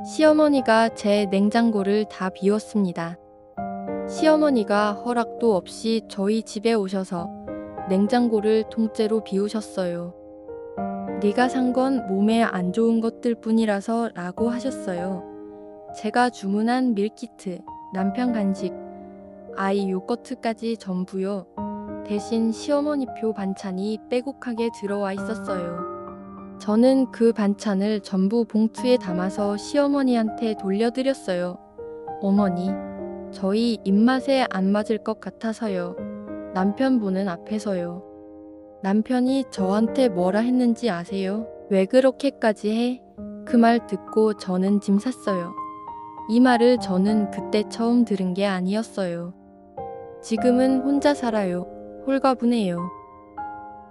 시어머니가 제 냉장고를 다 비웠습니다. 시어머니가 허락도 없이 저희 집에 오셔서 냉장고를 통째로 비우셨어요. 네가 산 건 몸에 안 좋은 것들 뿐이라서 라고 하셨어요. 제가 주문한 밀키트, 남편 간식, 아이 요거트까지 전부요. 대신 시어머니표 반찬이 빼곡하게 들어와 있었어요. 저는 그 반찬을 전부 봉투에 담아서 시어머니한테 돌려드렸어요. 어머니, 저희 입맛에 안 맞을 것 같아서요. 남편 보는 앞에서요. 남편이 저한테 뭐라 했는지 아세요? 왜 그렇게까지 해? 그 말 듣고 저는 짐 샀어요. 이 말을 저는 그때 처음 들은 게 아니었어요. 지금은 혼자 살아요. 홀가분해요.